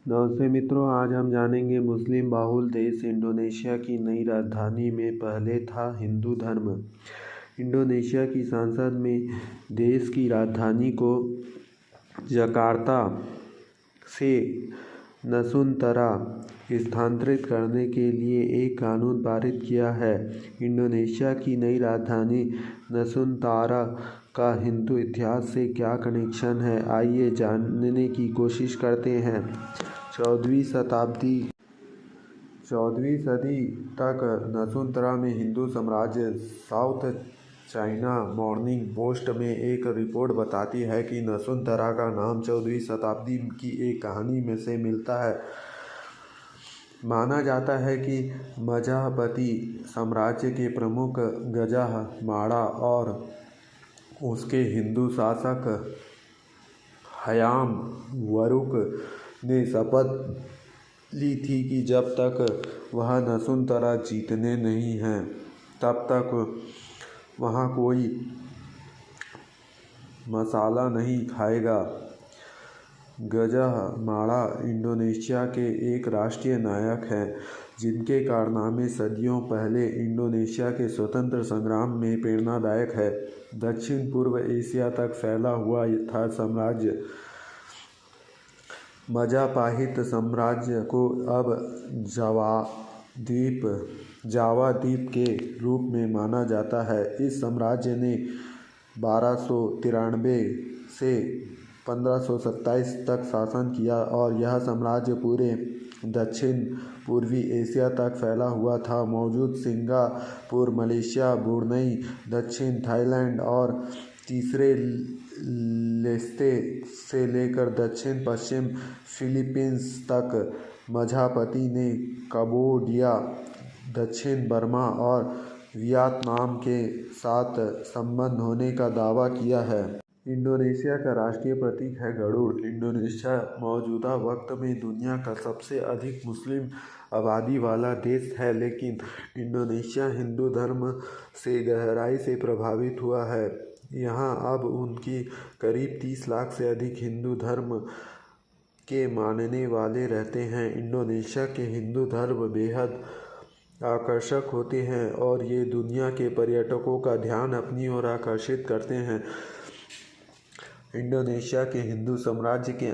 नमस्ते मित्रों, आज हम जानेंगे मुस्लिम बहुल देश इंडोनेशिया की नई राजधानी में पहले था हिंदू धर्म। इंडोनेशिया की संसद में देश की राजधानी को जकार्ता से नसूंतरा स्थानांतरित करने के लिए एक कानून पारित किया है। इंडोनेशिया की नई राजधानी नसूंतारा का हिंदू इतिहास से क्या कनेक्शन है, आइए जानने की कोशिश करते हैं। 14वीं सदी तक नसूंतरा में हिंदू साम्राज्य। साउथ चाइना मॉर्निंग पोस्ट में एक रिपोर्ट बताती है कि नसूंतरा का नाम 14वीं शताब्दी की एक कहानी में से मिलता है। माना जाता है कि मजाहपति साम्राज्य के प्रमुख गजाह माड़ा और उसके हिंदू शासक हयाम वरुक ने शपथ ली थी कि जब तक वह नसूंतरा जीतने नहीं हैं तब तक वहाँ कोई मसाला नहीं खाएगा। गजाह माड़ा इंडोनेशिया के एक राष्ट्रीय नायक हैं जिनके कारनामे सदियों पहले इंडोनेशिया के स्वतंत्र संग्राम में प्रेरणादायक है। दक्षिण पूर्व एशिया तक फैला हुआ था साम्राज्य मजापाहित साम्राज्य को अब जावा द्वीप के रूप में माना जाता है। इस साम्राज्य ने 1293 से 1527 तक शासन किया और यह साम्राज्य पूरे दक्षिण पूर्वी एशिया तक फैला हुआ था। मौजूद सिंगापुर, मलेशिया, ब्रुनई, दक्षिण थाईलैंड और तीसरे लेस्ते से लेकर दक्षिण पश्चिम फिलीपींस तक मजाहपति ने कंबोडिया, दक्षिण बर्मा और वियतनाम के साथ संबंध होने का दावा किया है। इंडोनेशिया का राष्ट्रीय प्रतीक है गरुड़। इंडोनेशिया मौजूदा वक्त में दुनिया का सबसे अधिक मुस्लिम आबादी वाला देश है, लेकिन इंडोनेशिया हिंदू धर्म से गहराई से प्रभावित हुआ है। यहाँ अब उनकी करीब 30 लाख से अधिक हिंदू धर्म के मानने वाले रहते हैं। इंडोनेशिया के हिंदू धर्म बेहद आकर्षक होते हैं और ये दुनिया के पर्यटकों का ध्यान अपनी ओर आकर्षित करते हैं। इंडोनेशिया के हिंदू साम्राज्य के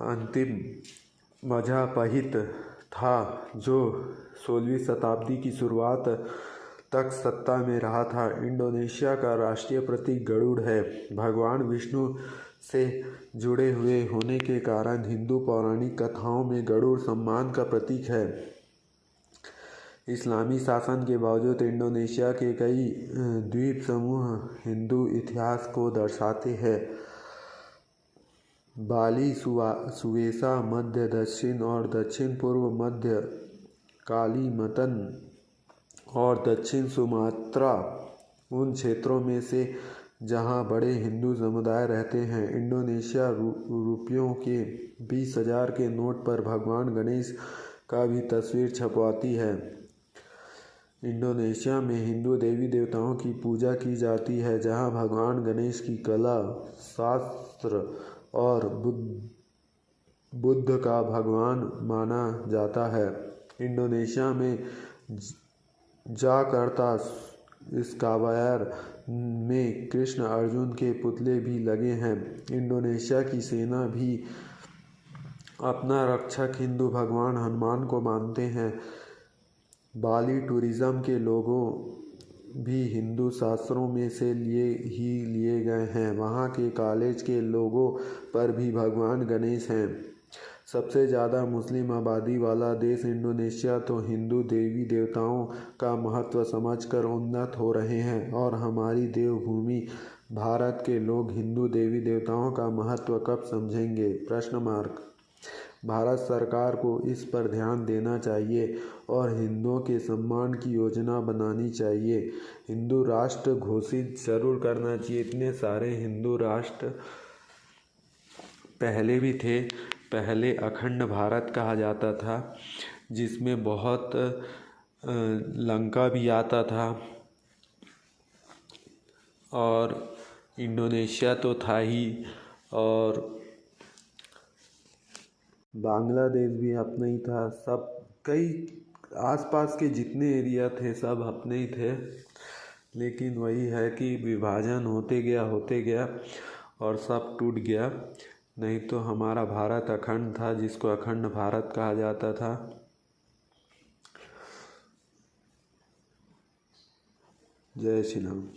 अंतिम मजाहपहित था जो 16वीं शताब्दी की शुरुआत तक सत्ता में रहा था। इंडोनेशिया का राष्ट्रीय प्रतीक गरुड़ है। भगवान विष्णु से जुड़े हुए होने के कारण हिंदू पौराणिक कथाओं में गरुड़ सम्मान का प्रतीक है। इस्लामी शासन के बावजूद इंडोनेशिया के कई द्वीप समूह हिंदू इतिहास को दर्शाते हैं। बाली, सुवेसा, मध्य दक्षिण और दक्षिण पूर्व मध्य, कालीमतन और दक्षिण सुमात्रा उन क्षेत्रों में से जहां बड़े हिंदू समुदाय रहते हैं। इंडोनेशिया रुपयों के 20,000 के नोट पर भगवान गणेश का भी तस्वीर छपवाती है। इंडोनेशिया में हिंदू देवी देवताओं की पूजा की जाती है, जहां भगवान गणेश की कला, शास्त्र और बुद्ध का भगवान माना जाता है। इंडोनेशिया में जाकार्ता स्क्वायर में कृष्ण अर्जुन के पुतले भी लगे हैं। इंडोनेशिया की सेना भी अपना रक्षक हिंदू भगवान हनुमान को मानते हैं। बाली टूरिज्म के लोगों भी हिंदू शास्त्रों में से लिए गए हैं। वहाँ के कॉलेज के लोगों पर भी भगवान गणेश हैं। सबसे ज़्यादा मुस्लिम आबादी वाला देश इंडोनेशिया तो हिंदू देवी देवताओं का महत्व समझकर उन्नत हो रहे हैं, और हमारी देवभूमि भारत के लोग हिंदू देवी देवताओं का महत्व कब समझेंगे? भारत सरकार को इस पर ध्यान देना चाहिए और हिंदुओं के सम्मान की योजना बनानी चाहिए। हिंदू राष्ट्र घोषित जरूर करना चाहिए। इतने सारे हिंदू राष्ट्र पहले भी थे। पहले अखंड भारत कहा जाता था, जिसमें बहुत लंका भी आता था, और इंडोनेशिया तो था ही। और बांग्लादेश भी अपना ही था। सब कई आसपास के जितने एरिया थे सब अपने ही थे, लेकिन वही है कि विभाजन होते गया और सब टूट गया। नहीं तो हमारा भारत अखंड था, जिसको अखंड भारत कहा जाता था। जय श्री राम।